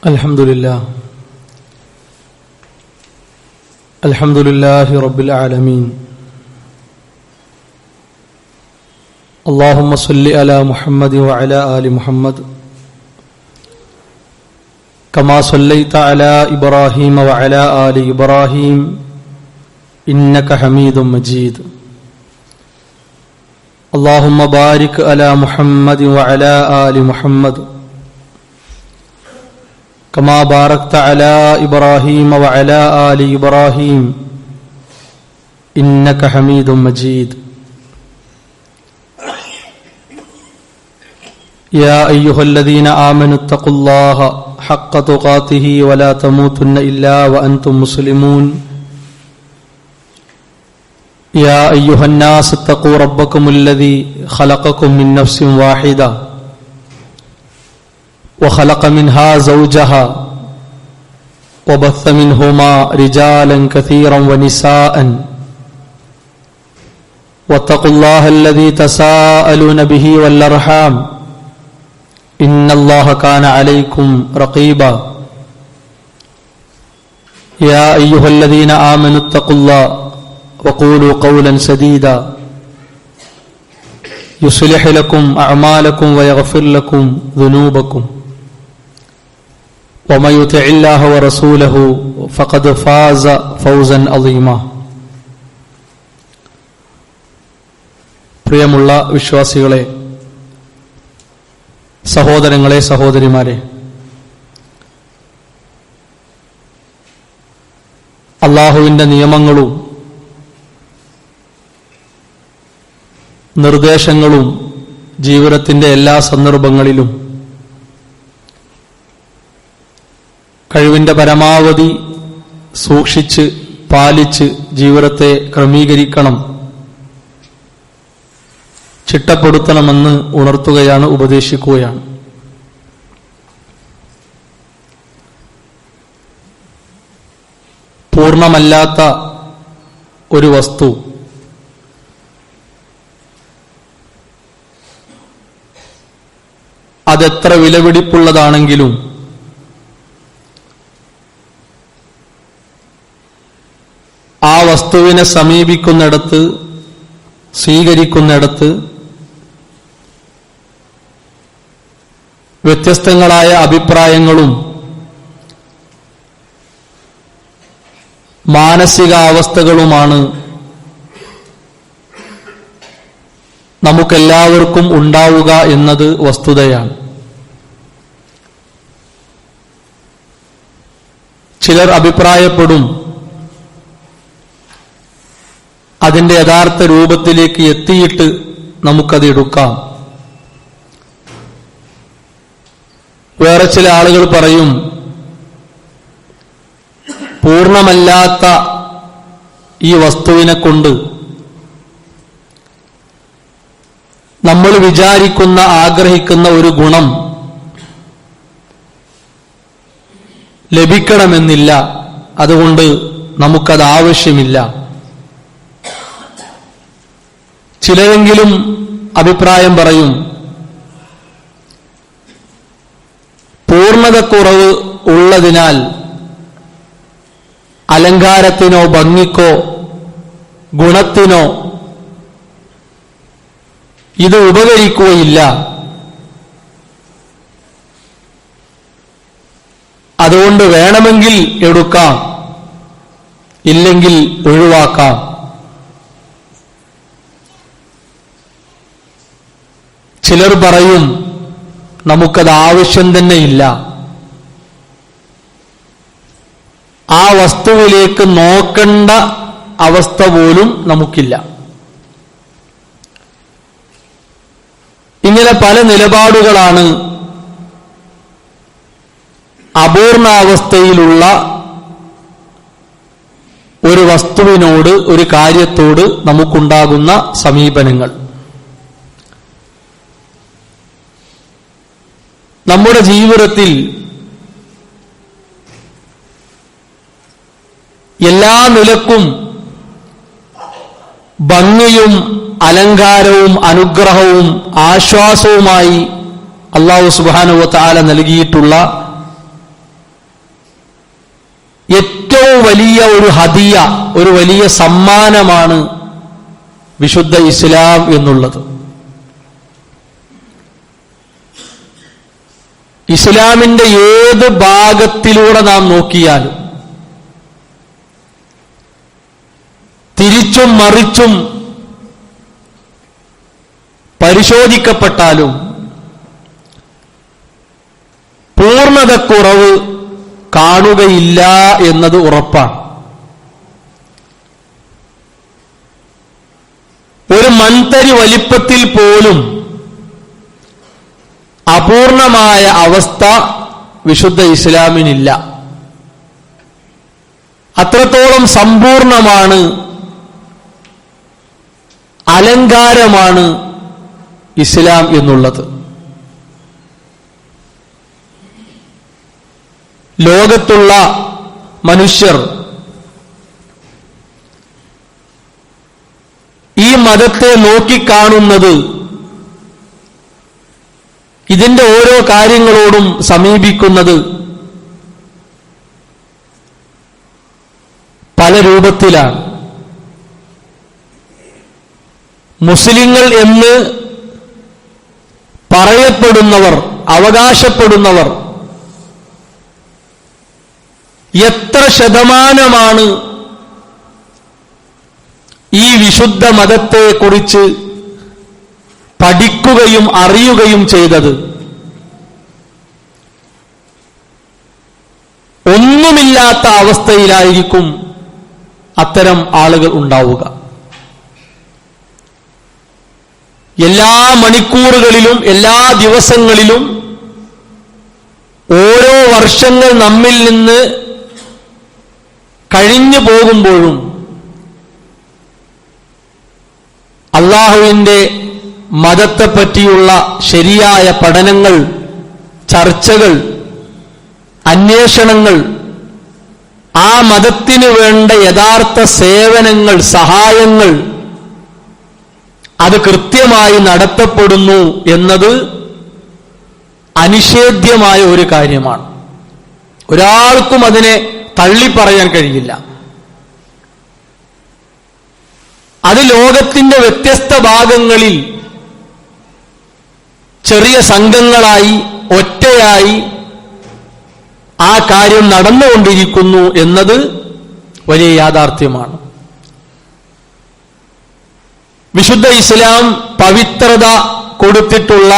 Alhamdulillah Rabbil Alameen. Allahumma salli ala Muhammad wa ala ali Muhammad kama sallaita ala Ibrahim wa ala ali Ibrahim innaka Hamidum Majid. Allahumma barik ala Muhammad wa ala ali Muhammad كما باركت على إبراهيم وعلى آل إبراهيم إنك حميد مجيد. يا أيها الذين آمنوا اتقوا الله حق تقاته ولا تموتن إلا وأنتم مسلمون. يا أيها الناس اتقوا ربكم الذي خلقكم من نفس واحدة وخلق منها زوجها وبث منهما رجالا كثيرا ونساء واتقوا الله الذي تساءلون به والأرحام إن الله كان عليكم رقيبا. يا أيها الذين آمنوا اتقوا الله وقولوا قولا سديدا يصلح لكم أعمالكم ويغفر لكم ذنوبكم ومن يطع الله ورسوله فقد فاز فوزا عظيما. പ്രിയമുള്ള വിശ്വാസികളെ, സഹോദരങ്ങളെ, സഹോദരിമാരെ, അല്ലാഹുവിന്റെ നിയമങ്ങളും നിർദ്ദേശങ്ങളും ജീവിതത്തിന്റെ എല്ലാ സന്ദർഭങ്ങളിലും കഴിവിന്റെ പരമാവധി സൂക്ഷിച്ച് പാലിച്ച് ജീവിതത്തെ ക്രമീകരിക്കണം, ചിട്ടപ്പെടുത്തണമെന്ന് ഉണർത്തുകയാണ്, ഉപദേശിക്കുകയാണ്. പൂർണ്ണമല്ലാത്ത ഒരു വസ്തു അതെത്ര വിലപിടിപ്പുള്ളതാണെങ്കിലും ആ വസ്തുവിനെ സമീപിക്കുന്നിടത്ത്, സ്വീകരിക്കുന്നിടത്ത് വ്യത്യസ്തങ്ങളായ അഭിപ്രായങ്ങളും മാനസികാവസ്ഥകളുമാണ് നമുക്കെല്ലാവർക്കും ഉണ്ടാവുക എന്നത് വസ്തുതയാണ്. ചിലർ അഭിപ്രായപ്പെടും, അതിന്റെ യഥാർത്ഥ രൂപത്തിലേക്ക് എത്തിയിട്ട് നമുക്കത് എടുക്കാം. വേറെ ചില ആളുകൾ പറയും, പൂർണ്ണമല്ലാത്ത ഈ വസ്തുവിനെ കൊണ്ട് നമ്മൾ വിചാരിക്കുന്ന, ആഗ്രഹിക്കുന്ന ഒരു ഗുണം ലഭിക്കണമെന്നില്ല, അതുകൊണ്ട് നമുക്കത് ആവശ്യമില്ല. ചിലരെങ്കിലും അഭിപ്രായം പറയും, പൂർണ്ണതക്കുറവ് ഉള്ളതിനാൽ അലങ്കാരത്തിനോ ഭംഗിക്കോ ഗുണത്തിനോ ഇത് ഉപകരിക്കുകയില്ല, അതുകൊണ്ട് വേണമെങ്കിൽ എടുക്കാം, ഇല്ലെങ്കിൽ ഒഴിവാക്കാം. ചിലർ പറയും, നമുക്കത് ആവശ്യം തന്നെയില്ല, ആ വസ്തുവിലേക്ക് നോക്കേണ്ട അവസ്ഥ പോലും നമുക്കില്ല. ഇങ്ങനെ പല നിലപാടുകളാണ് അപൂർണാവസ്ഥയിലുള്ള ഒരു വസ്തുവിനോട്, ഒരു കാര്യത്തോട് നമുക്കുണ്ടാകുന്ന സമീപനങ്ങൾ. നമ്മുടെ ജീവിതത്തിൽ എല്ലാ നിലക്കും ഭംഗിയും അലങ്കാരവും അനുഗ്രഹവും ആശ്വാസവുമായി അല്ലാഹു സുബ്ഹാനഹു വ തആല നൽകിയിട്ടുള്ള ഏറ്റവും വലിയ ഒരു ഹദിയ, ഒരു വലിയ സമ്മാനമാണ് വിശുദ്ധ ഇസ്ലാം എന്നുള്ളത്. ഇസ്ലാമിന്റെ ഏത് ഭാഗത്തിലൂടെ നാം നോക്കിയാലും, തിരിച്ചും മറിച്ചും പരിശോധിക്കപ്പെട്ടാലും പൂർണ്ണതക്കുറവ് കാണുകയില്ല എന്നത് ഉറപ്പാണ്. ഒരു മൺതരി വലിപ്പത്തിൽ പോലും അപൂർണമായ അവസ്ഥ വിശുദ്ധ ഇസ്ലാമിനില്ല. അത്രത്തോളം സമ്പൂർണമാണ്, അലങ്കാരമാണ് ഇസ്ലാം എന്നുള്ളത്. ലോകത്തുള്ള മനുഷ്യർ ഈ മതത്തെ നോക്കിക്കാണുന്നത് ഇതിന്റെ ഓരോ കാര്യങ്ങളോടും സമീപിക്കുന്നത് പല രൂപത്തിലാണ്. മുസ്ലിങ്ങൾ എന്ന് പറയപ്പെടുന്നവർ, അവകാശപ്പെടുന്നവർ എത്ര ശതമാനമാണ് ഈ വിശുദ്ധ മതത്തെക്കുറിച്ച് പഠിക്കുകയും അറിയുകയും ചെയ്തത്? ഒന്നുമില്ലാത്ത അവസ്ഥയിലായിരിക്കും അത്തരം ആളുകൾ ഉണ്ടാവുക. എല്ലാ മണിക്കൂറുകളിലും എല്ലാ ദിവസങ്ങളിലും ഓരോ വർഷങ്ങൾ നമ്മിൽ നിന്ന് കഴിഞ്ഞു പോകുമ്പോഴും അല്ലാഹുവിന്റെ മതത്തെപ്പറ്റിയുള്ള ശരിയായ പഠനങ്ങൾ, ചർച്ചകൾ, അന്വേഷണങ്ങൾ, ആ മതത്തിനു വേണ്ട യഥാർത്ഥ സേവനങ്ങൾ, സഹായങ്ങൾ അത് കൃത്യമായി നടത്തപ്പെടുന്നു എന്നത് അനിഷേധ്യമായ ഒരു കാര്യമാണ്. ഒരാൾക്കും അതിനെ തള്ളിപ്പറയാൻ കഴിയില്ല. അത് ലോകത്തിന്റെ വ്യത്യസ്ത ഭാഗങ്ങളിൽ ചെറിയ സംഘങ്ങളായി, ഒറ്റയായി ആ കാര്യം നടന്നുകൊണ്ടിരിക്കുന്നു എന്നത് വലിയ യാഥാർത്ഥ്യമാണ്. വിശുദ്ധ ഇസ്ലാം പവിത്രത കൊടുത്തിട്ടുള്ള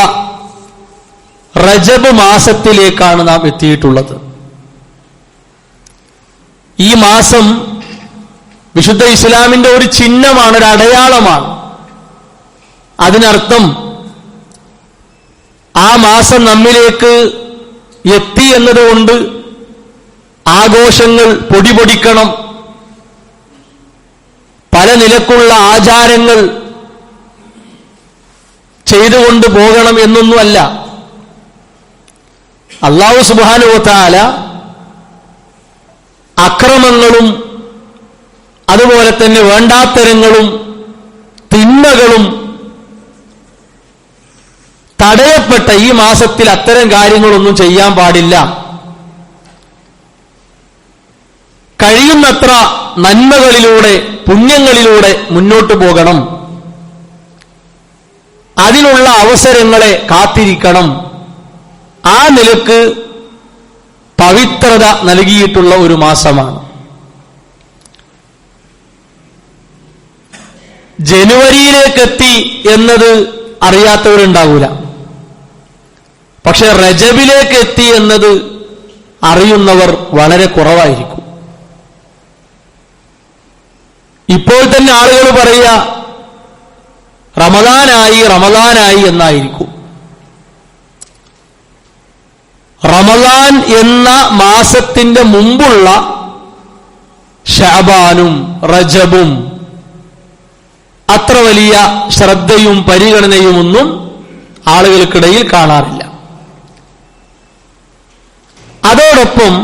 റജബ് മാസത്തിലേക്കാണ് നാം എത്തിയിട്ടുള്ളത്. ഈ മാസം വിശുദ്ധ ഇസ്ലാമിന്റെ ഒരു ചിഹ്നമാണ്, ഒരു അടയാളമാണ്. അതിനർത്ഥം ആ മാസം നമ്മിലേക്ക് എത്തി എന്നതുകൊണ്ട് ആഘോഷങ്ങൾ പൊടിപൊടിക്കണം, പല നിലക്കുള്ള ആചാരങ്ങൾ ചെയ്തുകൊണ്ട് പോകണം എന്നൊന്നുമല്ല. അല്ലാഹു സുബ്ഹാനഹു വ തആല അക്രമങ്ങളും അതുപോലെ തന്നെ വേണ്ടാത്തരങ്ങളും തിന്മകളും തടയപ്പെട്ട ഈ മാസത്തിൽ അത്തരം കാര്യങ്ങളൊന്നും ചെയ്യാൻ പാടില്ല. കഴിയുന്നത്ര നന്മകളിലൂടെ, പുണ്യങ്ങളിലൂടെ മുന്നോട്ടു പോകണം. അതിനുള്ള അവസരങ്ങളെ കാത്തിരിക്കണം. ആ നിലക്ക് പവിത്രത നൽകിയിട്ടുള്ള ഒരു മാസമാണ്. ജനുവരിയിലേക്കെത്തി എന്നത് അറിയാത്തവരുണ്ടാകൂല. പക്ഷെ റജബിലേക്ക് എത്തി എന്നത് അറിയുന്നവർ വളരെ കുറവായിരിക്കും. ഇപ്പോൾ തന്നെ ആളുകൾ പറയുക റമദാനായി റമദാനായി എന്നായിരിക്കും. റമദാൻ എന്ന മാസത്തിന്റെ മുമ്പുള്ള ശഅബാനും റജബും അത്ര വലിയ ശ്രദ്ധയും പരിഗണനയുമൊന്നും ആളുകൾക്കിടയിൽ കാണാറില്ല. അതോടൊപ്പം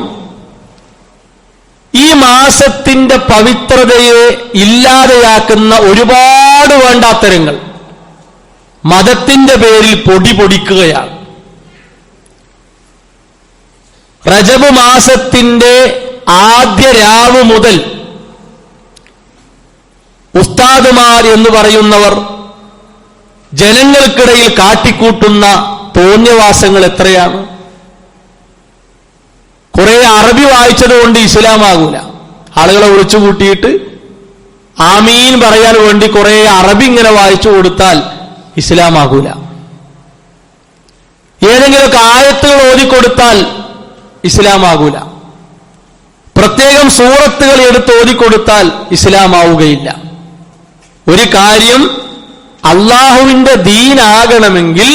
ഈ മാസത്തിന്റെ പവിത്രതയെ ഇല്ലാതെയാക്കുന്ന ഒരുപാട് വേണ്ടാത്തരങ്ങൾ മതത്തിന്റെ പേരിൽ പൊടിപൊടിക്കുകയാണ്. റജബ് മാസത്തിന്റെ ആദ്യ രാവ് മുതൽ ഉസ്താദുമാർ എന്ന് പറയുന്നവർ ജനങ്ങൾക്കിടയിൽ കാട്ടിക്കൂട്ടുന്ന തോന്നിയവാസങ്ങൾ എത്രയാണ്. കുറെ അറബി വായിച്ചതുകൊണ്ട് ഇസ്ലാമാകൂല. ആളുകളെ വിളിച്ചു കൂട്ടിയിട്ട് ആമീൻ പറയാൻ വേണ്ടി കുറെ അറബി ഇങ്ങനെ വായിച്ചു കൊടുത്താൽ ഇസ്ലാമാകൂല. ഏതെങ്കിലുമൊക്കെ ആയത്തുകൾ ഓതിക്കൊടുത്താൽ ഇസ്ലാമാകൂല. പ്രത്യേകം സൂറത്തുകൾ എടുത്ത് ഓതിക്കൊടുത്താൽ ഇസ്ലാമാവുകയില്ല. ഒരു കാര്യം അള്ളാഹുവിന്റെ ദീനാകണമെങ്കിൽ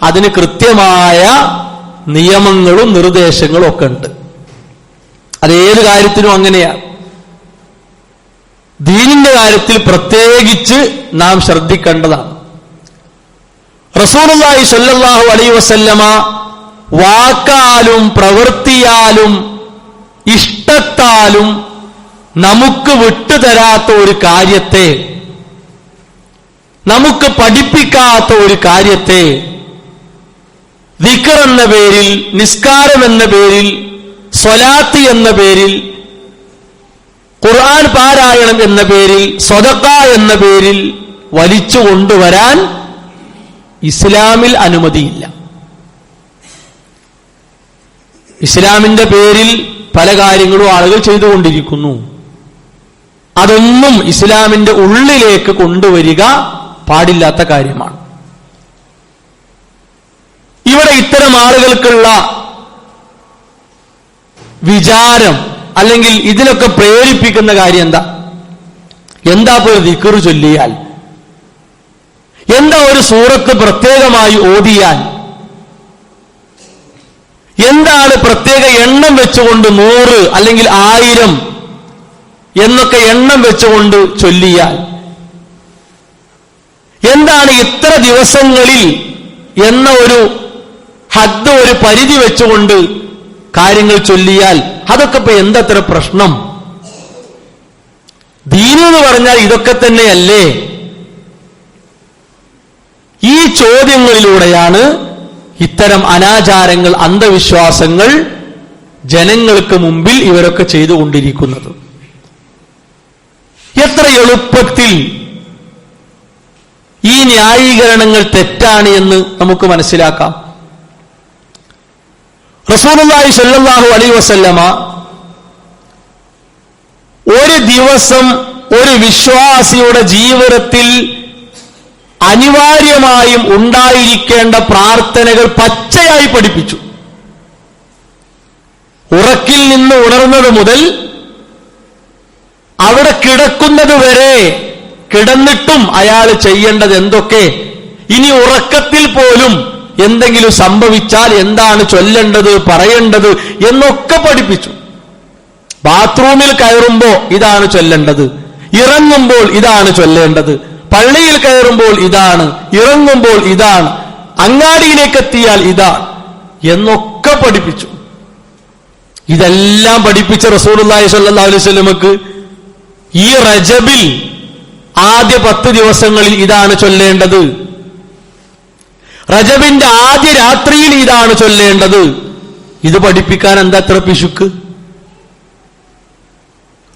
അതിന് കൃത്യമായ നിയമങ്ങളും നിർദ്ദേശങ്ങളും ഒക്കെ ഉണ്ട്. അതേത് കാര്യത്തിനും അങ്ങനെയാണ്. ദീനിന്റെ കാര്യത്തിൽ പ്രത്യേകിച്ച് നാം ശ്രദ്ധിക്കേണ്ടതാണ്. റസൂലുള്ളാഹി സ്വല്ലല്ലാഹു അലൈഹി വസല്ലമ വാക്കാലും പ്രവൃത്തിയാലും ഇഷ്ടത്താലും നമുക്ക് വിട്ടുതരാത്ത ഒരു കാര്യത്തെ, നമുക്ക് പഠിപ്പിക്കാത്ത ഒരു കാര്യത്തെ ദിക്ർ എന്ന പേരിൽ, നിസ്കാരം എന്ന പേരിൽ, സ്വലാത്ത് എന്ന പേരിൽ, ഖുർആൻ പാരായണം എന്ന പേരിൽ, സ്വദഖ എന്ന പേരിൽ വലിച്ചു കൊണ്ടുവരാൻ ഇസ്ലാമിൽ അനുമതിയില്ല. ഇസ്ലാമിന്റെ പേരിൽ പല കാര്യങ്ങളും ആളുകൾ ചെയ്തുകൊണ്ടിരിക്കുന്നു. അതൊന്നും ഇസ്ലാമിന്റെ ഉള്ളിലേക്ക് കൊണ്ടുവരിക പാടില്ലാത്ത കാര്യമാണ്. ഇവിടെ ഇത്തരം ആളുകൾക്കുള്ള വിചാരം അല്ലെങ്കിൽ ഇതിലൊക്കെ പ്രേരിപ്പിക്കുന്ന കാര്യം എന്താ ഒരു ദിക്ർ ചൊല്ലിയാൽ, എന്താ ഒരു സൂറത്ത് പ്രത്യേകമായി ഓതിയാൽ, എന്താണ് പ്രത്യേക എണ്ണം വെച്ചുകൊണ്ട് 100 അല്ലെങ്കിൽ 1000 എന്നൊക്കെ എണ്ണം വെച്ചുകൊണ്ട് ചൊല്ലിയാൽ, എന്താണ് ഇത്ര ദിവസങ്ങളിൽ എന്ന ഒരു ഹദ്, ഒരു പരിധി വെച്ചുകൊണ്ട് കാര്യങ്ങൾ ചൊല്ലിയാൽ, അതൊക്കെ ഇപ്പൊ എന്തത്ര പ്രശ്നം? ദീനെന്ന് പറഞ്ഞാൽ ഇതൊക്കെ തന്നെയല്ലേ? ഈ ചോദ്യങ്ങളിലൂടെയാണ് ഇത്തരം അനാചാരങ്ങൾ, അന്ധവിശ്വാസങ്ങൾ ജനങ്ങൾക്ക് മുമ്പിൽ ഇവരൊക്കെ ചെയ്തുകൊണ്ടിരിക്കുന്നത്. എത്ര എളുപ്പത്തിൽ ഈ ന്യായീകരണങ്ങൾ തെറ്റാണ് എന്ന് നമുക്ക് മനസ്സിലാക്കാം. റസൂലുള്ളാഹി സ്വല്ലല്ലാഹു അലൈഹി വസല്ലമ ഒരു ദിവസം ഒരു വിശ്വാസിയുടെ ജീവിതത്തിൽ അനിവാര്യമായും ഉണ്ടായിരിക്കേണ്ട പ്രാർത്ഥനകൾ പച്ചയായി പഠിപ്പിച്ചു. ഉറക്കിൽ നിന്ന് ഉണർന്നത് മുതൽ അവിടെ കിടക്കുന്നത് വരെ, കിടന്നിട്ടും അയാൾ ചെയ്യേണ്ടത് എന്തൊക്കെ, ഇനി ഉറക്കത്തിൽ പോലും എന്തെങ്കിലും സംഭവിച്ചാൽ എന്താണ് ചൊല്ലേണ്ടത്, പറയേണ്ടത് എന്നൊക്കെ പഠിപ്പിച്ചു. ബാത്റൂമിൽ കയറുമ്പോൾ ഇതാണ് ചൊല്ലേണ്ടത്, ഇറങ്ങുമ്പോൾ ഇതാണ് ചൊല്ലേണ്ടത്, പള്ളിയിൽ കയറുമ്പോൾ ഇതാണ്, ഇറങ്ങുമ്പോൾ ഇതാണ്, അങ്ങാടിയിലേക്ക് എത്തിയാൽ ഇതാണ് എന്നൊക്കെ പഠിപ്പിച്ചു. ഇതെല്ലാം പഠിപ്പിച്ച റസൂലുള്ളാഹി സ്വല്ലല്ലാഹു അലൈഹി വസല്ലമക്ക് ഈ റജബിൽ ആദ്യ 10 ദിവസങ്ങളിൽ ഇതാണ് ചൊല്ലേണ്ടത്, റജബിന്റെ ആദ്യ രാത്രിയിൽ ഇതാണ് ചൊല്ലേണ്ടത്, ഇത് പഠിപ്പിക്കാൻ എന്താ അത്ര പിശുക്ക്?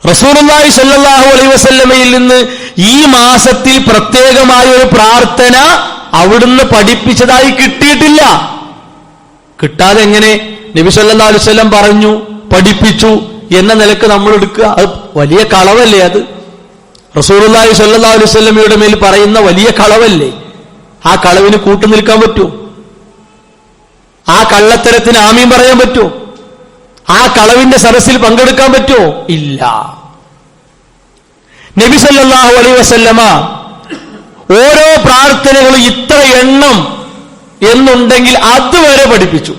റസൂലുള്ളാഹി സ്വല്ലല്ലാഹു അലൈഹി വസല്ലമയിൽ നിന്ന് ഈ മാസത്തിൽ പ്രത്യേകമായ ഒരു പ്രാർത്ഥന അവിടുന്ന് പഠിപ്പിച്ചതായി കിട്ടിയിട്ടില്ല. കിട്ടാതെ എങ്ങനെ നബി സല്ലല്ലാഹു അലൈഹി വസല്ലം പറഞ്ഞു, പഠിപ്പിച്ചു എന്ന നിലക്ക് നമ്മൾ എടുക്കുക? അത് വലിയ കളവല്ലേ? അത് റസൂലുള്ളാഹി സ്വല്ലല്ലാഹു അലൈഹി വസല്ലമയുടെ മേൽ പറയുന്ന വലിയ കളവല്ലേ? ആ കളവിന് കൂട്ടു നിൽക്കാൻ പറ്റുമോ? ആ കള്ളത്തരത്തിന് ആമീൻ പറയാൻ പറ്റുമോ? ആ കളവിന്റെ സരസിൽ പങ്കെടുക്കാൻ പറ്റുമോ? ഇല്ല. നബി സല്ലല്ലാഹു അലൈഹി വസല്ലമ ഓരോ പ്രാർത്ഥനകളും ഇത്ര എണ്ണം എന്നുണ്ടെങ്കിൽ അതുവരെ പഠിപ്പിച്ചു.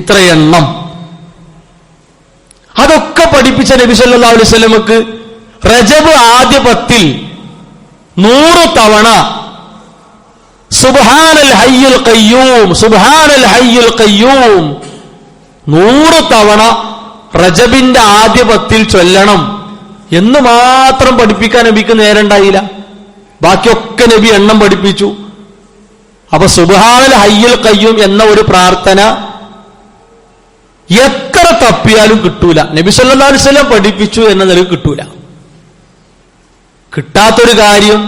ഇത്ര എണ്ണം, അതൊക്കെ പഠിപ്പിച്ച നബി സല്ലല്ലാഹു അലൈഹി വസല്ലമക്ക് റജബ് ആദ്യ 10 100 തവണ സുബ്ഹാനൽ ഹയ്യുൽ ഖയ്യൂം, സുബ്ഹാനൽ ഹയ്യുൽ ഖയ്യൂം 100 തവണ റജബിന്റെ ആദ്യ 10 ചൊല്ലണം എന്ന് മാത്രം പഠിപ്പിക്കാൻ നബിക്ക് നേരണ്ടായില്ല. ബാക്കിയൊക്കെ നബി എണ്ണം പഠിപ്പിച്ചു. അപ്പൊ സുബ്ഹാനൽ ഹയ്യുൽ ഖയ്യൂം എന്ന ഒരു പ്രാർത്ഥന എത്ര എത്ര തപ്പിയാലും കിട്ടൂല. നബി സല്ലല്ലാഹു അലൈഹി വസല്ലം പഠിപ്പിച്ചു എന്ന നിലയ്ക്ക് കിട്ടൂല. കിട്ടാത്തൊരു കാര്യം,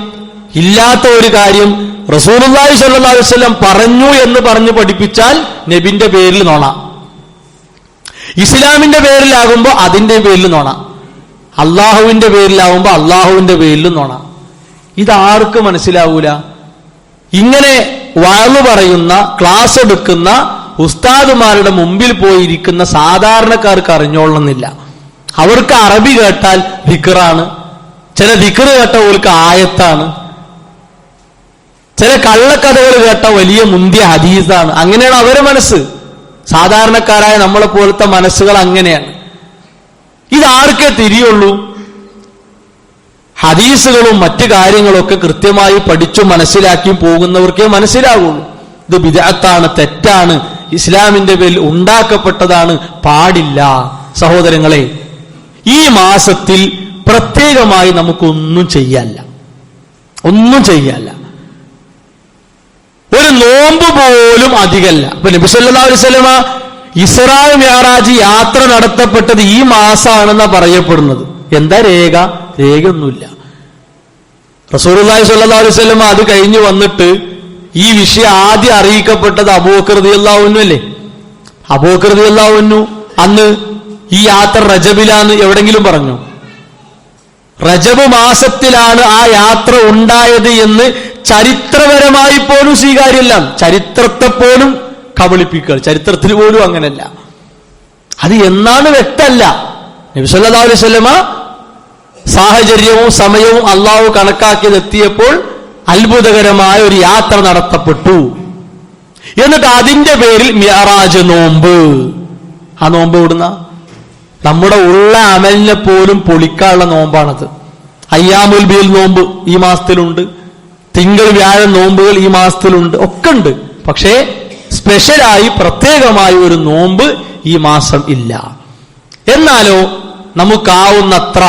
ഇല്ലാത്ത ഒരു കാര്യം റസൂലുള്ളാഹി സ്വല്ലല്ലാഹു അലൈഹി വസല്ലം പറഞ്ഞു എന്ന് പറഞ്ഞ് പഠിപ്പിച്ചാൽ നബിന്റെ പേരിൽ നോണ. ഇസ്ലാമിന്റെ പേരിലാകുമ്പോ അതിന്റെ പേരിൽ നോണ. അള്ളാഹുവിന്റെ പേരിലാവുമ്പോ അള്ളാഹുവിന്റെ പേരിലും നോണ. ഇതാർക്ക് മനസ്സിലാവൂല? ഇങ്ങനെ വഅള് പറയുന്ന, ക്ലാസ് എടുക്കുന്ന ഉസ്താദുമാരുടെ മുമ്പിൽ പോയിരിക്കുന്ന സാധാരണക്കാർക്ക് അറിഞ്ഞോളണമെന്നില്ല. അവർക്ക് അറബി കേട്ടാൽ ദിക്റാണ്, ചില ദിക്ർ കേട്ട ഓർക്ക് ആയത്താണ്, ചില കള്ളക്കഥകൾ കേട്ട വലിയ മുന്തിയ ഹദീസാണ്. അങ്ങനെയാണ് അവരെ മനസ്സ്. സാധാരണക്കാരായ നമ്മളെ പോലത്തെ മനസ്സുകൾ അങ്ങനെയാണ്. ഇതാർക്കേ തിരിയുള്ളൂ? ഹദീസുകളും മറ്റു കാര്യങ്ങളൊക്കെ കൃത്യമായി പഠിച്ചു മനസ്സിലാക്കി പോകുന്നവർക്കേ മനസ്സിലാവുള്ളൂ. ഇത് ബിദ്അത്താണ്, തെറ്റാണ്, ഇസ്ലാമിന്റെ പേരിൽ ഉണ്ടാക്കപ്പെട്ടതാണ്, പാടില്ല. സഹോദരങ്ങളെ, ഈ മാസത്തിൽ പ്രത്യേകമായി നമുക്കൊന്നും ചെയ്യാല്ല, ഒന്നും ചെയ്യാല്ല. ഒരു നോമ്പ് പോലും അധികമല്ല. അപ്പൊ നബി സല്ലല്ലാഹു അലൈഹി വസല്ലമ ഇസ്രാ മിഅ്റാജ് യാത്ര നടത്തപ്പെട്ടത് ഈ മാസമാണെന്നാ പറയപ്പെടുന്നത്. എന്താ രേഖ? രേഖയൊന്നുമില്ല. റസൂലുള്ളാഹി സ്വല്ലല്ലാഹു അലൈഹി വസല്ലമ അത് കഴിഞ്ഞ് വന്നിട്ട് ഈ വിഷയം ആദ്യം അറിയിക്കപ്പെട്ടത് അബൂബക്കർ റളിയല്ലാഹു അൻഹു അല്ലേ? അബൂബക്കർ റളിയല്ലാഹു അൻഹു അന്ന് ഈ യാത്ര റജബിലാന്ന് എവിടെങ്കിലും പറഞ്ഞു? റജബ് മാസത്തിലാണ് ആ യാത്ര ഉണ്ടായത് എന്ന് ചരിത്രപരമായി പോലും സ്വീകാര്യമല്ല. ചരിത്രത്തെ പോലും കബളിപ്പിക്കുക, ചരിത്രത്തിൽ പോലും അങ്ങനല്ല. അത് എന്നാണ് വ്യക്തമല്ല. നബി സല്ലല്ലാഹു അലൈഹി വസല്ലമ സാഹചര്യവും സമയവും അള്ളാഹു കണക്കാക്കിയത് എത്തിയപ്പോൾ അത്ഭുതകരമായ ഒരു യാത്ര നടത്തപ്പെട്ടു. എന്നിട്ട് അതിന്റെ പേരിൽ മിഅ്റാജ് നോമ്പ്. ആ നോമ്പ് ഇവിടുന്ന നമ്മുടെ ഉള്ള അമലിനെ പോലും പൊളിക്കാനുള്ള നോമ്പാണത്. അയ്യാമുൽ ബീൽ നോമ്പ് ഈ മാസത്തിലുണ്ട്, തിങ്കൾ വ്യാഴം നോമ്പുകൾ ഈ മാസത്തിലുണ്ട്, ഒക്കെ ഉണ്ട്. പക്ഷേ സ്പെഷ്യലായി പ്രത്യേകമായി ഒരു നോമ്പ് ഈ മാസം ഇല്ല. എന്നാലോ നമുക്കാവുന്നത്ര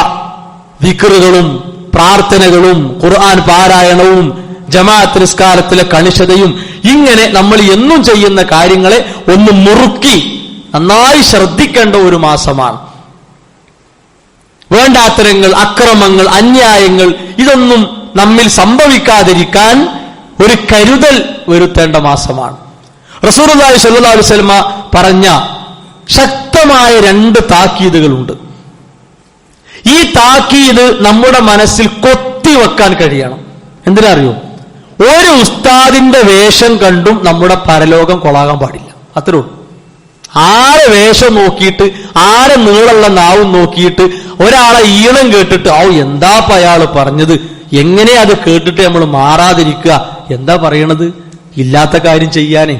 ദിക്റുകളും പ്രാർത്ഥനകളും ഖുർആൻ പാരായണവും ജമാഅത്ത് നിസ്കാരത്തിലെ കണിശതയും ഇങ്ങനെ നമ്മൾ എന്നും ചെയ്യുന്ന കാര്യങ്ങളെ ഒന്ന് മുറുക്കി നന്നായി ശ്രദ്ധിക്കേണ്ട ഒരു മാസമാണ്. വേണ്ടാത്തരങ്ങൾ, അക്രമങ്ങൾ, അന്യായങ്ങൾ ഇതൊന്നും നമ്മിൽ സംഭവിക്കാതിരിക്കാൻ ഒരു കരുതൽ വരുത്തേണ്ട മാസമാണ്. റസൂലുള്ളാഹി സ്വല്ലല്ലാഹു അലൈഹി വസല്ലമ പറഞ്ഞ ശക്തമായ 2 താക്കീതുകളുണ്ട്. ഈ താക്കീത് നമ്മുടെ മനസ്സിൽ കൊത്തിവെക്കാൻ കഴിയണം. എന്തിനാ അറിയോ? ഒരു ഉസ്താദിന്റെ വേഷം കണ്ടും നമ്മുടെ പരലോകം കൊളാകാൻ പാടില്ല. അത്രേ ഉള്ളൂ. ആരെ വേഷം നോക്കിയിട്ട്, ആരെ നീളമുള്ള നാവും നോക്കിയിട്ട്, ഒരാളെ ഈണം കേട്ടിട്ട് എന്താ അയാള് പറഞ്ഞത്, എങ്ങനെ അത് കേട്ടിട്ട് നമ്മൾ മാറാതിരിക്കുക? എന്താ പറയണത്? ഇല്ലാത്ത കാര്യം ചെയ്യാനേ,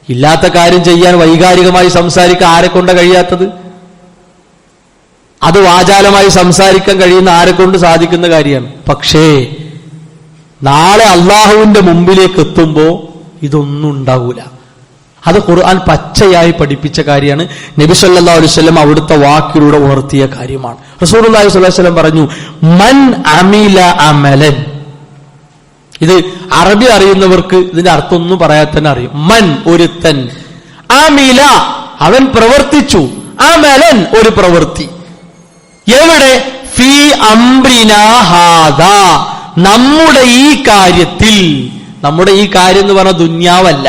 ഇല്ലാത്ത കാര്യം ചെയ്യാൻ വൈകാരികമായി സംസാരിക്കാൻ ആരെ കൊണ്ട കഴിയാത്തത്? അത് വാചാലമായി സംസാരിക്കാൻ കഴിയുന്ന ആരെ കൊണ്ട് സാധിക്കുന്ന കാര്യമാണ്. പക്ഷേ നാളെ അള്ളാഹുവിന്റെ മുമ്പിലേക്ക് എത്തുമ്പോ ഇതൊന്നും ഉണ്ടാവൂല. അത് ഖുർആൻ പച്ചയായി പഠിപ്പിച്ച കാര്യമാണ്. നബി സല്ലല്ലാഹു അലൈഹി വസല്ലം അവിടുത്തെ വാക്കിലൂടെ ഉണർത്തിയ കാര്യമാണ്. റസൂലുള്ളാഹി സ്വല്ലല്ലാഹു അലൈഹി വസല്ലം പറഞ്ഞു, മൻ അമില അമലൻ. ഇത് അറബി അറിയുന്നവർക്ക് ഇതിന്റെ അർത്ഥം ഒന്നും പറയാതെ തന്നെ അറിയും. മൻ ഒരുത്തൻ, അമില അവൻ പ്രവർത്തിച്ചു, അമലൻ ഒരു പ്രവൃത്തി. എവിടെ? ഫീ അംറിനാ ഹാദാ നമ്മുടെ ഈ കാര്യത്തിൽ. നമ്മുടെ ഈ കാര്യം എന്ന് പറഞ്ഞാൽ ദുന്യാവല്ല.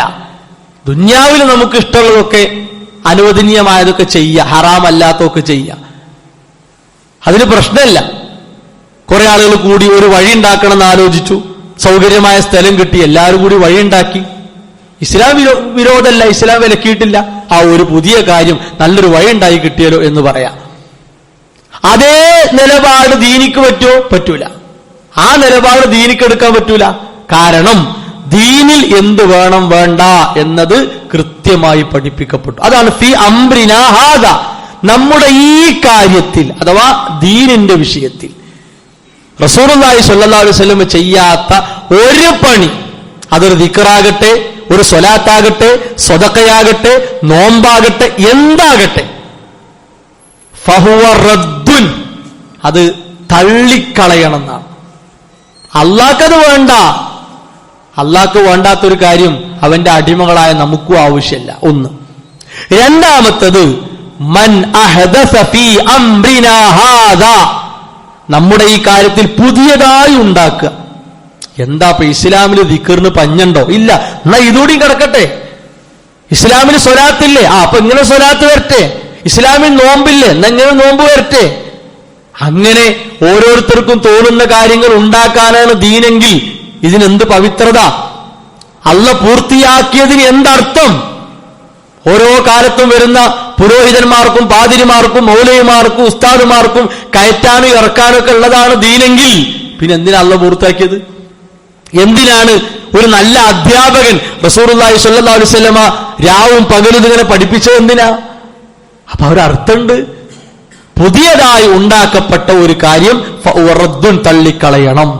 ദുന്യാവിൽ നമുക്ക് ഇഷ്ടമുള്ളതൊക്കെ അനുവദനീയമായതൊക്കെ ചെയ്യുക, ഹറാമല്ലാത്തതൊക്കെ ചെയ്യുക, അതിന് പ്രശ്നമില്ല. കുറെ ആളുകൾ കൂടി ഒരു വഴി ഉണ്ടാക്കണം എന്ന് ആലോചിച്ചു, സൗകര്യമായ സ്ഥലം കിട്ടി, എല്ലാവരും കൂടി വഴി ഉണ്ടാക്കി. ഇസ്ലാം വിരോധമല്ല, ഇസ്ലാം വിലക്കിയിട്ടില്ല. ആ ഒരു പുതിയ കാര്യം നല്ലൊരു വഴി ഉണ്ടായി കിട്ടിയല്ലോ എന്ന് പറയാം. അതേ നിലപാട് ദീനിക്ക് പറ്റുമോ? പറ്റൂല. ആ നിലപാട് ദീനിക്ക് എടുക്കാൻ പറ്റൂല. കാരണം ദീനിൽ എന്ത് വേണം വേണ്ട എന്നത് കൃത്യമായി പഠിപ്പിക്കപ്പെട്ടു. അതാണ് ഫീ അംറിനാ ഹാദാ നമ്മുടെ ഈ കാര്യത്തിൽ അഥവാ ദീനിന്റെ വിഷയത്തിൽ റസൂലുള്ളാഹി സ്വല്ലല്ലാഹു അലൈഹി വസല്ലം ചെയ്യാത്ത ഒരു പണി, അതൊരു ദിക്റാകട്ടെ, ഒരു സ്വലാത്താകട്ടെ, സ്വദഖയാകട്ടെ, നോമ്പാകട്ടെ, എന്താകട്ടെ, ഫഹുവ റദ്ദുൻ അത് തള്ളിക്കളയണമെന്നാണ്. അള്ളാഹ്ക്കത് വേണ്ട. അള്ളാഹ്ക്ക് വേണ്ടാത്തൊരു കാര്യം അവന്റെ അടിമകളായ നമുക്കും ആവശ്യമില്ല. ഒന്ന്. രണ്ടാമത്തത് മൻ അഹദസ ഫീ അംറിനാ ഹാദാ, നമ്മുടെ ഈ കാര്യത്തിൽ പുതിയതായി ഉണ്ടാക്കുക. എന്താ ഇപ്പൊ ഇസ്ലാമിൽ ദിക്റിന് പഞ്ഞുണ്ടോ? ഇല്ല. എന്നാ ഇതുകൂടി കിടക്കട്ടെ. ഇസ്ലാമിൽ സ്വലാത്തില്ലേ? അപ്പൊ ഇങ്ങനെ സ്വലാത്ത് വരട്ടെ. ഇസ്ലാമിൽ നോമ്പില്ലേ? എന്നാ ഇങ്ങനെ നോമ്പ് വരട്ടെ. അങ്ങനെ ഓരോരുത്തർക്കും തോന്നുന്ന കാര്യങ്ങൾ ഉണ്ടാക്കാനാണ് ദീനെങ്കിൽ ഇതിനെന്ത് പവിത്രത? അള്ളാഹ് പൂർത്തിയാക്കിയതിന് എന്തർത്ഥം? ഓരോ കാലത്തും വരുന്ന പുരോഹിതന്മാർക്കും പാതിരിമാർക്കും മൗലവിമാർക്കും ഉസ്താദുമാർക്കും കയറ്റാനും ഇറക്കാനും ഒക്കെ ഉള്ളതാണ് ദീനെങ്കിൽ പിന്നെ എന്തിനാ അള്ളാഹ് പൂർത്തിയാക്കിയത്? എന്തിനാണ് ഒരു നല്ല അധ്യാപകൻ റസൂലുള്ളാഹി സ്വല്ലല്ലാഹു അലൈഹി വസല്ലമ രാവും പകലും ഇതിങ്ങനെ പഠിപ്പിച്ചത്? എന്തിനാ? അപ്പൊ ഒരർത്ഥമുണ്ട്. പുതിയതായി ഉണ്ടാക്കപ്പെട്ട ഒരു കാര്യം ഫറദ്ദുൻ, തള്ളിക്കളയണം.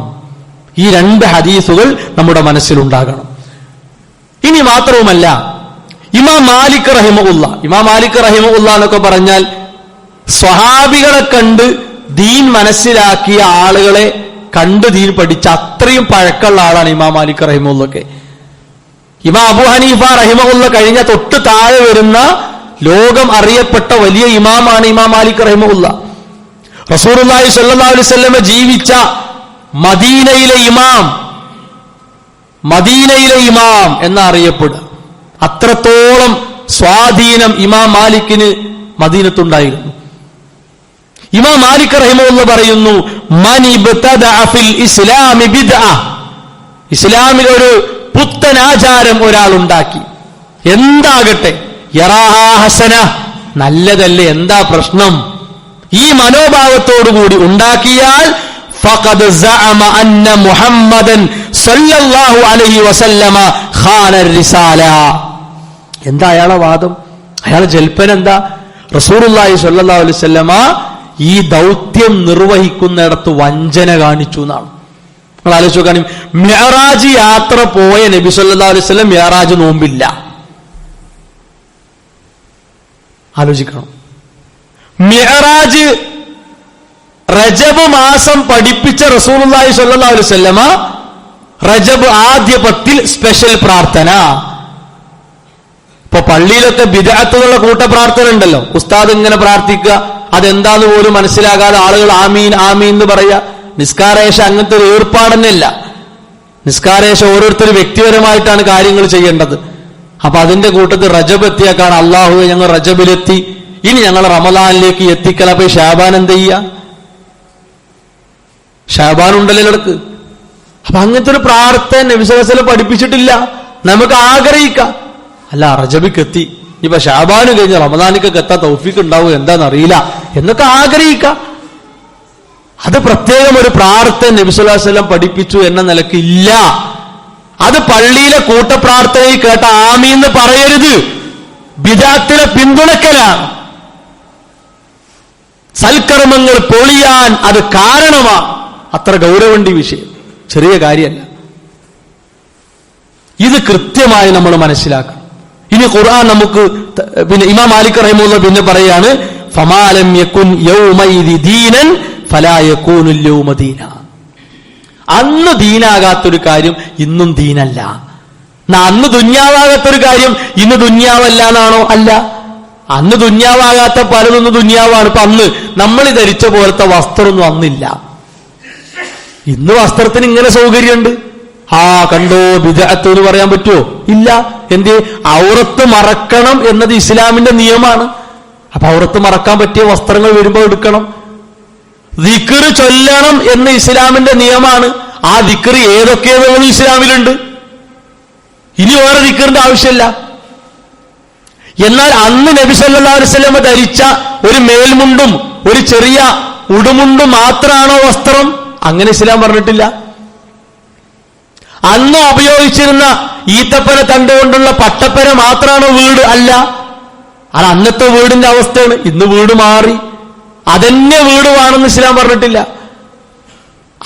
ഈ രണ്ട് ഹദീസുകൾ നമ്മുടെ മനസ്സിലുണ്ടാകണം. ഇനി മാത്രവുമല്ല, ഇമാം മാലിക് റഹിമഹുല്ല എന്നൊക്കെ പറഞ്ഞാൽ സ്വഹാബികളെ കണ്ട് ദീൻ മനസ്സിലാക്കിയ ആളുകളെ കണ്ട് ദീൻ പഠിച്ച അത്രയും പഴക്കമുള്ള ആളാണ് ഇമാം മാലിക് റഹിമഹുല്ലൊക്കെ. ഇമാം അബൂ ഹനീഫ റഹിമഹുല്ല കഴിഞ്ഞ തൊട്ട് താഴെ വരുന്ന ലോകം അറിയപ്പെട്ട വലിയ ഇമാമാണ് ഇമാം മാലിക് റഹിമഹുല്ല. റസൂലുള്ളാഹി സ്വല്ലല്ലാഹു അലൈഹി വസല്ലം ജീവിച്ച മദീനയിലെ ഇമാം എന്നറിയപ്പെടുക. അത്രത്തോളം സ്വാധീനം ഇമാം മാലിക്കിന് മദീനത്തുണ്ടായിരുന്നു. ഇമാം മാലിക് റഹിമഹുല്ല പറയുന്നു, മൻ ഇബ്തദഅ ഫിൽ ഇസ്ലാമി ബിദ്അ, ഇസ്ലാമിൽ ഒരു പുത്തൻ ആചാരം ഒരാൾ ഉണ്ടാക്കി, എന്താകട്ടെ, യറാഹാ ഹസന, നല്ലതല്ലേ, എന്താ പ്രശ്നം, ഈ മനോഭാവത്തോടുകൂടി ഉണ്ടാക്കിയാൽ ഫഖദ് സഅമ അന്ന മുഹമ്മദൻ സല്ലല്ലാഹു അലൈഹി വസല്ലമ ഖാന റിസാല. എന്താ അയാളെ വാദം? അയാളെ ജൽപ്പന എന്താ? റസൂലുള്ളാഹി സ്വല്ലല്ലാഹു അലൈഹി വസല്ലമ ഈ ദൗത്യം നിർവഹിക്കുന്നിടത്ത് വഞ്ചന കാണിച്ചു എന്നാണ്. നിങ്ങൾ ആലോചിച്ച് നോക്കുകയാണെങ്കിൽ മിഅ്റാജ് യാത്ര പോയ നബി സല്ലല്ലാഹു അലൈഹി വസല്ലം മിഅ്റാജ് നോമ്പില്ല. ആലോചിക്കണം. മിഅ്റാജ് റജബ് മാസം പഠിപ്പിച്ച റസൂലുള്ളാഹി സ്വല്ലല്ലാഹു അലൈഹി വസല്ലമ റജബ് ആദ്യ പത്തിൽ സ്പെഷ്യൽ പ്രാർത്ഥന. ഇപ്പൊ പള്ളിയിലൊക്കെ ബിദ്അത്തുകളുടെ കൂട്ടപ്രാർത്ഥന ഉണ്ടല്ലോ, ഉസ്താദ് ഇങ്ങനെ പ്രാർത്ഥിക്കുക, അതെന്താന്ന് പോലും മനസ്സിലാകാതെ ആളുകൾ ആമീൻ ആമീൻ എന്ന് പറയുക. നിസ്കാരേശ അങ്ങനത്തെ ഒരു ഏർപ്പാടന്നെയല്ല. നിസ്കാരേശ ഓരോരുത്തർ വ്യക്തിപരമായിട്ടാണ് കാര്യങ്ങൾ ചെയ്യേണ്ടത്. അപ്പൊ അതിന്റെ കൂട്ടത്തിൽ റജബ് എത്തിയാക്കാണ് അള്ളാഹുവെ ഞങ്ങൾ റജബിലെത്തി, ഇനി ഞങ്ങൾ റമദാനിലേക്ക് എത്തിക്കല. അപ്പൊ ഷാബാൻ എന്ത് ചെയ്യുക? ഷാബാൻ ഉണ്ടല്ലോ ഇടക്ക്. അപ്പൊ അങ്ങനത്തെ ഒരു പ്രാർത്ഥന നബി സല്ലല്ലാഹു അലൈഹി വസല്ലം പഠിപ്പിച്ചിട്ടില്ല. നമുക്ക് ആഗ്രഹിക്കാം, അല്ല റജബിക്ക് എത്തി, ഇപ്പൊ ഷാബാന് കഴിഞ്ഞ് റമദാനിക്കൊക്കെ എത്താൻ തൗഫീഖ് ഉണ്ടാവും, എന്താണെന്നറിയില്ല എന്നൊക്കെ ആഗ്രഹിക്കാം. അത് പ്രത്യേകം ഒരു പ്രാർത്ഥന നബി സല്ലല്ലാഹു അലൈഹി വസല്ലം പഠിപ്പിച്ചു എന്ന നിലക്ക് ഇല്ല. അത് പള്ളിയിലെ കൂട്ടപ്രാർത്ഥനയിൽ കേട്ട ആമീന്ന് പറയരുത്, ബിദഅത്തിനെ പിന്തുണക്കലാണ്. സൽക്കർമ്മങ്ങൾ പൊളിയാൻ അത് കാരണമാണ്. അത്ര ഗൗരവണ്ടി വിഷയം, ചെറിയ കാര്യമല്ല. ഇത് കൃത്യമായി നമ്മൾ മനസ്സിലാക്കണം. ഇനി ഖുർആൻ നമുക്ക് പിന്നെ ഇമാം മാലിക് റഹിമഹുല്ലാ പിന്നെ പറയാണ്, ഫമാലം യകുൻ യൗമൈദി ദീനൻ ഫലാ യകൂനുൽ യൗമ ദീന. അന്ന് ദീനാകാത്തൊരു കാര്യം ഇന്നും ദീനല്ല. അന്ന് ദുന്യാവാകാത്തൊരു കാര്യം ഇന്ന് ദുന്യാവല്ല എന്നാണോ? അല്ല. അന്ന് ദുന്യാവാകാത്ത പലതൊന്നും ദുന്യാവാണ്. ഇപ്പൊ അന്ന് നമ്മൾ ധരിച്ച പോലത്തെ വസ്ത്രമൊന്നും അന്നില്ല. ഇന്ന് വസ്ത്രത്തിന് ഇങ്ങനെ സൗകര്യമുണ്ട്. കണ്ടോ ബിദ്അത്ത് എന്ന് പറയാൻ പറ്റുമോ? ഇല്ല. എന്ത്? ഔറത്ത് മറക്കണം എന്നത് ഇസ്ലാമിന്റെ നിയമമാണ്. അപ്പൊ ഔറത്ത് മറക്കാൻ പറ്റിയ വസ്ത്രങ്ങൾ വരുമ്പോൾ എടുക്കണം. ദിക്ർ ചൊല്ലണം എന്ന് ഇസ്ലാമിന്റെ നിയമമാണ്. ആ ദിക്ർ ഏതൊക്കെയെന്നുള്ളത് ഇസ്ലാമിലുണ്ട്. ഇനി വേറെ ദിക്റിന്റെ ആവശ്യമില്ല. എന്നാൽ അന്ന് നബി സല്ലല്ലാഹു അലൈഹി വസല്ലം ധരിച്ച ഒരു മേൽമുണ്ടും ഒരു ചെറിയ ഉടുമുണ്ടും മാത്രമാണോ വസ്ത്രം? അങ്ങനെ ഇസ്ലാം പറഞ്ഞിട്ടില്ല. അന്ന് ഉപയോഗിച്ചിരുന്ന ഈത്തപ്പന തണ്ടുകൊണ്ടുള്ള പട്ടപ്പന മാത്രമാണോ വീട്? അല്ല. അത് അന്നത്തെ വീടിന്റെ അവസ്ഥയാണ്. ഇന്ന് വീട് മാറി, അതന്നെ വീട് വേണമെന്ന് ഇസ്ലാം പറഞ്ഞിട്ടില്ല.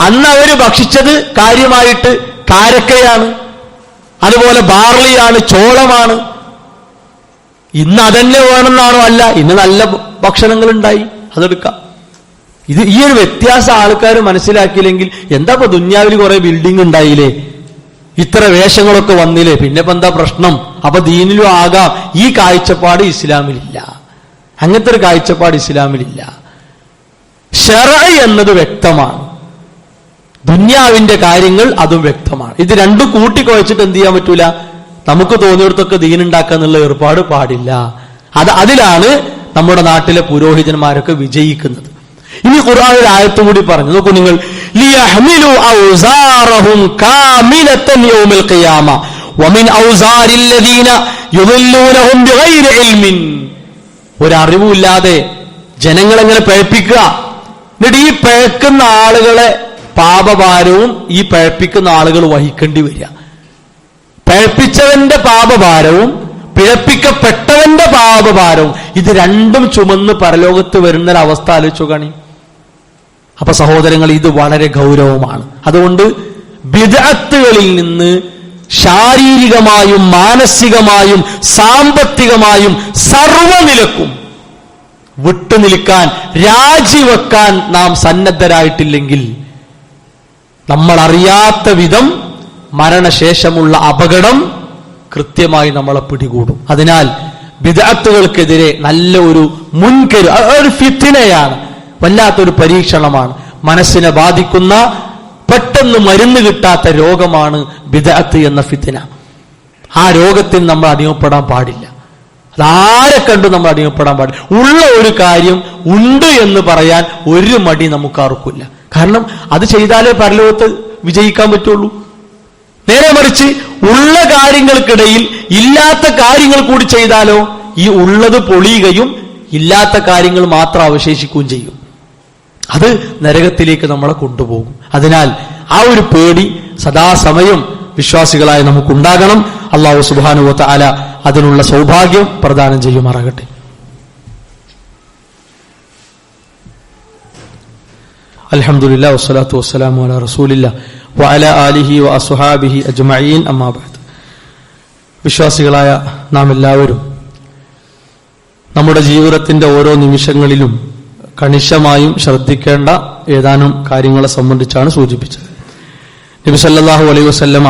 അന്ന് അവര് ഭക്ഷിച്ചത് കാര്യമായിട്ട് കാരക്കയാണ്, അതുപോലെ ബാർലിയാണ്, ചോളമാണ്. ഇന്ന് അതന്നെ വേണമെന്നാണോ? അല്ല. ഇന്ന് നല്ല ഭക്ഷണങ്ങൾ ഉണ്ടായി, അതെടുക്കാം. ഈ ഒരു വ്യത്യാസം ആൾക്കാർ മനസ്സിലാക്കിയില്ലെങ്കിൽ എന്താ ഇപ്പൊ ദുന്യാവിൽ കുറെ ബിൽഡിംഗ് ഉണ്ടായില്ലേ, ഇത്ര വേഷങ്ങളൊക്കെ വന്നില്ലേ, പിന്നെ ഇപ്പൊ എന്താ പ്രശ്നം? അപ്പൊ ദീനിലും ആകാം. ഈ കാഴ്ചപ്പാട് ഇസ്ലാമിലില്ല. അങ്ങനത്തെ ഒരു കാഴ്ചപ്പാട് ഇസ്ലാമിലില്ല. ശറഅ് എന്നത് വ്യക്തമാണ്, ദുന്യാവിന്റെ കാര്യങ്ങൾ അതും വ്യക്തമാണ്. ഇത് രണ്ടും കൂട്ടിക്കുഴച്ചിട്ട് എന്ത് ചെയ്യാൻ പറ്റൂല, നമുക്ക് തോന്നിയിടത്തൊക്കെ ദീനുണ്ടാക്കുക എന്നുള്ള ഏർപ്പാട് പാടില്ല. അതിലാണ് നമ്മുടെ നാട്ടിലെ പുരോഹിതന്മാരൊക്കെ വിജയിക്കുന്നത്. ഇനി ഖുർആനിൽ ആയത്ത് കൂടി പറഞ്ഞു നോക്കൂ നിങ്ങൾ, ലിയഹ്മിലു ഔസാറഹും കാമിലതൻ യൗമൽ ഖിയാമ വമിൻ ഔസാരിൽ ലദീന യുദല്ലൂനഹും ബിഗൈരി ഇൽമിൻ. ഒരറിവുമില്ലാതെ ജനങ്ങളെങ്ങനെ പഴപ്പിക്കുക, എന്നിട്ട് ഈ പഴക്കുന്ന ആളുകളെ പാപഭാരവും ഈ പഴപ്പിക്കുന്ന ആളുകൾ വഹിക്കേണ്ടി വരിക. പഴപ്പിച്ചവന്റെ പാപഭാരവും പിഴപ്പിക്കപ്പെട്ടവന്റെ പാപഭാരവും ഇത് രണ്ടും ചുമന്ന് പരലോകത്ത് വരുന്നൊരവസ്ഥ ആലോചിച്ചു കാണി. അപ്പൊ സഹോദരങ്ങൾ, ഇത് വളരെ ഗൗരവമാണ്. അതുകൊണ്ട് ബിദ്അത്തുകളിൽ നിന്ന് ശാരീരികമായും മാനസികമായും സാമ്പത്തികമായും സർവ്വനിലക്കും വിട്ടുനിൽക്കാൻ, രാജിവെക്കാൻ നാം സന്നദ്ധരായിട്ടില്ലെങ്കിൽ നമ്മൾ അറിയാത്ത വിധം മരണശേഷമുള്ള അപകടം കൃത്യമായി നമ്മളെ പിടികൂടും. അതിനാൽ ബിദ്അത്തുകൾക്കെതിരെ നല്ല ഒരു മുൻകരു, ഒരു ഫിത്നയാണ്, വല്ലാത്തൊരു പരീക്ഷണമാണ്, മനസ്സിനെ ബാധിക്കുന്ന പെട്ടെന്ന് മരുന്ന് കിട്ടാത്ത രോഗമാണ് ബിദ്അത്ത് എന്ന ഫിത്ന. ആ രോഗത്തിന് നമ്മൾ അടിമപ്പെടാൻ പാടില്ല. അതാരെ കണ്ടു നമ്മൾ അടിമപ്പെടാൻ പാടില്ല. ഉള്ള ഒരു കാര്യം ഉണ്ട് എന്ന് പറയാൻ ഒരു മടി നമുക്ക് ആർക്കില്ല. കാരണം അത് ചെയ്താലേ പരലോകത്ത് വിജയിക്കാൻ പറ്റുള്ളൂ. നേരെ മറിച്ച് ഉള്ള കാര്യങ്ങൾക്കിടയിൽ ഇല്ലാത്ത കാര്യങ്ങൾ കൂടി ചെയ്താലോ ഈ ഉള്ളത് പൊളിയുകയും ഇല്ലാത്ത കാര്യങ്ങൾ മാത്രം അവശേഷിക്കുകയും ചെയ്യും. അത് നരകത്തിലേക്ക് നമ്മളെ കൊണ്ടുപോകും. അതിനാൽ ആ ഒരു പേടി സദാസമയം വിശ്വാസികളായി നമുക്കുണ്ടാകണം. അല്ലാഹു സുബ്ഹാനഹു വ തആല അതിനുള്ള സൗഭാഗ്യം പ്രദാനം ചെയ്യുമാറാകട്ടെ. അൽഹംദുലില്ലാഹി വസ്സലാത്തു വസ്സലാമു അലാ റസൂലില്ലാഹി വഅലാ ആലിഹി വഅസ്ഹാബിഹി അജ്മഈൻ, അമ്മാ ബഅദ്. വിശ്വാസികളായ നാം എല്ലാവരും നമ്മുടെ ജീവിതത്തിന്റെ ഓരോ നിമിഷങ്ങളിലും കണിശമായും ശ്രദ്ധിക്കേണ്ട ഏതാനും കാര്യങ്ങളെ സംബന്ധിച്ചാണ് സൂചിപ്പിച്ചത്. നബി സല്ലല്ലാഹു അലൈഹി വസല്ലമ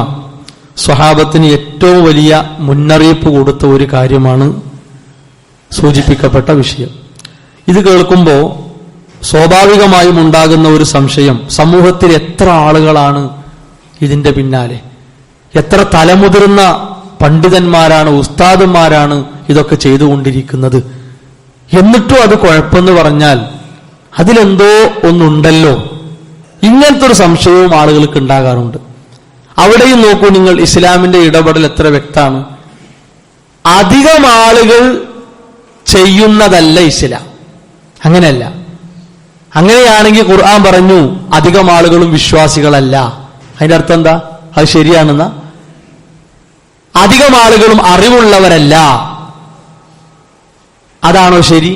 സ്വഹാബത്തിന് ഏറ്റവും വലിയ മുന്നറിയിപ്പ് കൊടുത്ത ഒരു കാര്യമാണ് സൂചിപ്പിക്കപ്പെട്ട വിഷയം. ഇത് കേൾക്കുമ്പോൾ സ്വാഭാവികമായും ഉണ്ടാകുന്ന ഒരു സംശയം, സമൂഹത്തിൽ എത്ര ആളുകളാണ് ഇതിന്റെ പിന്നാലെ, എത്ര തലമുതിർന്ന പണ്ഡിതന്മാരാണ്, ഉസ്താദന്മാരാണ് ഇതൊക്കെ ചെയ്തുകൊണ്ടിരിക്കുന്നത്, എന്നിട്ടും അത് കുഴപ്പമെന്ന് പറഞ്ഞാൽ അതിലെന്തോ ഒന്നുണ്ടല്ലോ, ഇങ്ങനത്തെ ഒരു സംശയവും ആളുകൾക്ക് ഉണ്ടാകാറുണ്ട്. അവിടെയും നോക്കൂ നിങ്ങൾ, ഇസ്ലാമിന്റെ ഇടപെടൽ എത്ര വ്യക്തമാണ്. അധികം ആളുകൾ ചെയ്യുന്നതല്ല ഇസ്ലാം, അങ്ങനെയല്ല. അങ്ങനെയാണെങ്കിൽ ഖുർആൻ പറഞ്ഞു അധികം ആളുകളും വിശ്വാസികളല്ല. അതിന്റെ അർത്ഥം എന്താ? അത് ശരിയാണെന്ന? അധികം ആളുകളും അറിവുള്ളവരല്ല, അതാണോ ശരി?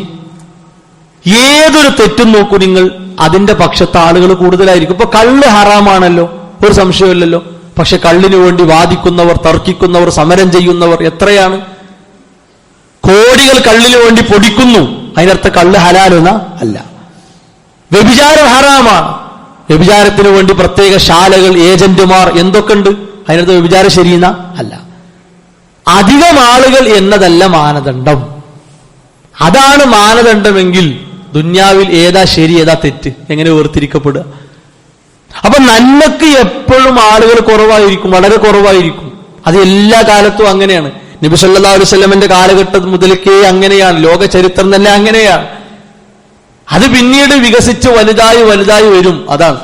ഏതൊരു തെറ്റും നോക്കൂ നിങ്ങൾ, അതിന്റെ പക്ഷത്തെ ആളുകൾ കൂടുതലായിരിക്കും. ഇപ്പൊ കള്ള് ഹറാമാണല്ലോ, ഒരു സംശയമില്ലല്ലോ. പക്ഷെ കള്ളിനു വേണ്ടി വാദിക്കുന്നവർ, തർക്കിക്കുന്നവർ, സമരം ചെയ്യുന്നവർ എത്രയാണ്? കോടികൾ കള്ളിനു വേണ്ടി പൊടിക്കുന്നു. അതിനർത്ഥം കള്ള് ഹലാലെന്ന അല്ല. വ്യഭിചാരം ഹറാമാണ്, വ്യഭിചാരത്തിന് വേണ്ടി പ്രത്യേക ശാലകൾ, ഏജന്റുമാർ, എന്തൊക്കെ ഉണ്ട്. അതിനർത്ഥം വ്യഭിചാരം ശരിയെന്ന അല്ല. അധികം ആളുകൾ എന്നതല്ല മാനദണ്ഡം. അതാണ് മാനദണ്ഡമെങ്കിൽ ദുന്യാവിൽ ഏതാ ശരി ഏതാ തെറ്റ് എങ്ങനെ വേർതിരിക്കപ്പെടുക? അപ്പൊ നന്മക്ക് എപ്പോഴും ആളുകൾ കുറവായിരിക്കും, വളരെ കുറവായിരിക്കും. അത് എല്ലാ കാലത്തും അങ്ങനെയാണ്. നബി സല്ലല്ലാഹു അലൈഹി വസല്ലമയുടെ കാലഘട്ടം മുതൽക്കേ അങ്ങനെയാണ്, ലോക ചരിത്രം തന്നെ അങ്ങനെയാണ്. അത് പിന്നീട് വികസിച്ച് വലുതായി വലുതായി വരും. അതാണ്.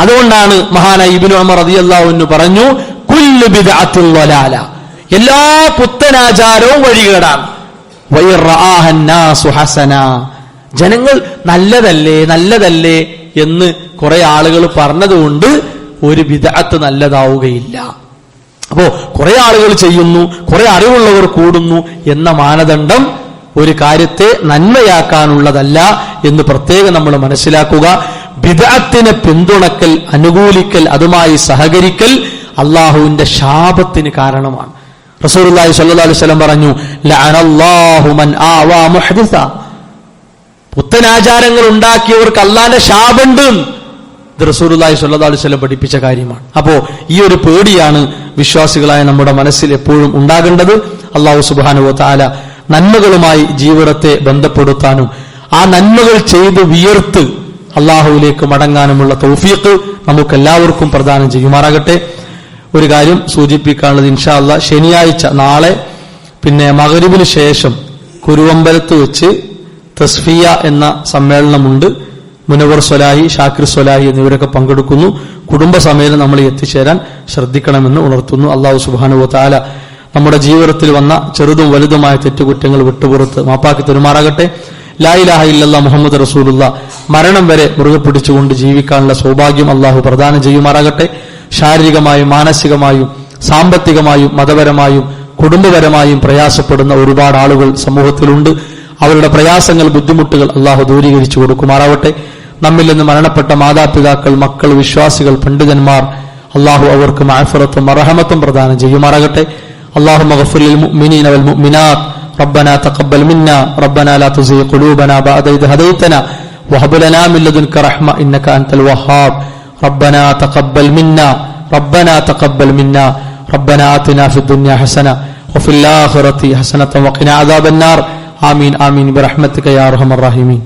അതുകൊണ്ടാണ് മഹാനായ ഇബ്നു ഉമർ റളിയല്ലാഹു അൻഹു പറഞ്ഞു, കുല്ലു ബിദ്അത്തുൻ വലാല, എല്ലാ പുത്തനാചാരവും വഴികേടാണ്. വയറആഹന്നാസു ഹസന, ജനങ്ങൾ നല്ലതല്ലേ നല്ലതല്ലേ എന്ന് കുറെ ആളുകൾ പറഞ്ഞതുകൊണ്ട് ഒരു ബിദ്അത്ത് നല്ലതാവുകയില്ല. അപ്പോ കുറെ ആളുകൾ ചെയ്യുന്നു, കുറെ അറിവുള്ളവർ കൂടുന്നു എന്ന മാനദണ്ഡം ഒരു കാര്യത്തെ നന്മയാക്കാനുള്ളതല്ല എന്ന് പ്രത്യേകം നമ്മൾ മനസ്സിലാക്കുക. ബിദ്അത്തിനെ പിന്തുണക്കൽ, അനുകൂലിക്കൽ, അതുമായി സഹകരിക്കൽ അള്ളാഹുവിന്റെ ശാപത്തിന് കാരണമാണ്. റസൂലുള്ളാഹി സ്വല്ലല്ലാഹു അലൈഹി വസല്ലം പറഞ്ഞു, ലഅനല്ലാഹു മൻ ആവാ മുഹ്ദിസ, പുത്തനാചാരങ്ങൾ ഉണ്ടാക്കിയവർക്ക് അള്ളാന്റെ ശാപമുണ്ട്. ഇത് റസൂലുള്ളാഹി സ്വല്ലല്ലാഹു അലൈഹി വസല്ലം പഠിപ്പിച്ച കാര്യമാണ്. അപ്പോ ഈ ഒരു പേടിയാണ് വിശ്വാസികളായ നമ്മുടെ മനസ്സിൽ എപ്പോഴും ഉണ്ടാകേണ്ടത്. അല്ലാഹു സുബ്ഹാനഹു വ തആല നന്മകളുമായി ജീവിതത്തെ ബന്ധപ്പെടുത്താനും ആ നന്മകൾ ചെയ്ത് വിയർത്ത് അള്ളാഹുവിലേക്ക് മടങ്ങാനുമുള്ള തൗഫീഖ് നമുക്കെല്ലാവർക്കും പ്രദാനം ചെയ്യുമാറാകട്ടെ. ഒരു കാര്യം സൂചിപ്പിക്കാനുള്ളത്, ഇൻഷാ അല്ലാഹ് ശനിയാഴ്ച നാളെ പിന്നെ മഗ്‌രിബിന് ശേഷം കുരുവമ്പലത്ത് വെച്ച് തസ്ഫിയ എന്ന സമ്മേളനമുണ്ട്. മുനവർ സ്വലാഹി, ഷാക്കിർ സ്വലാഹി എന്നിവരൊക്കെ പങ്കെടുക്കുന്നു. കുടുംബസമേതം നമ്മൾ എത്തിച്ചേരാൻ ശ്രദ്ധിക്കണമെന്ന് ഉണർത്തുന്നു. അല്ലാഹു സുബ്ഹാനഹു വ തആല നമ്മുടെ ജീവിതത്തിൽ വന്ന ചെറുതും വലുതുമായ തെറ്റുകുറ്റങ്ങൾ വിട്ടുപുറത്ത് മാപ്പാക്കി തരുമാറാകട്ടെ. ലാ ഇലാഹ ഇല്ലല്ലാഹ് മുഹമ്മദ് റസൂലുള്ളാഹ് മരണം വരെ മുറുകെ പിടിച്ചുകൊണ്ട് ജീവിക്കാനുള്ള സൗഭാഗ്യം അല്ലാഹു പ്രദാനം ചെയ്യുമാറാകട്ടെ. ശാരീരികമായും മാനസികമായും സാമ്പത്തികമായും മതപരമായും കുടുംബപരമായും പ്രയാസപ്പെടുന്ന ഒരുപാട് ആളുകൾ സമൂഹത്തിലുണ്ട്. അവരുടെ പ്രയാസങ്ങൾ, ബുദ്ധിമുട്ടുകൾ അല്ലാഹു ദൂരീകരിച്ചു കൊടുക്കുമാറാവട്ടെ. നമ്മിൽ നിന്ന് മരണപ്പെട്ട മാതാപിതാക്കൾ, മക്കൾ, വിശ്വാസികൾ, പണ്ഡിതന്മാർ അല്ലാഹു അവർക്ക് മഅഫറത്തും മർഹമത്തും പ്രദാനം ചെയ്യുമാറാകട്ടെ. اللهم اغفر للمؤمنين والمؤمنات ربنا تقبل منا ربنا لا تزغ قلوبنا بعد إذ هديتنا وهب لنا من لدنك رحمة إنك أنت الوهاب ربنا تقبل منا ربنا آتنا في الدنيا حسنة وفي الآخرة حسنة وقنا عذاب النار آمين آمين برحمتك يا أرحم الراحمين.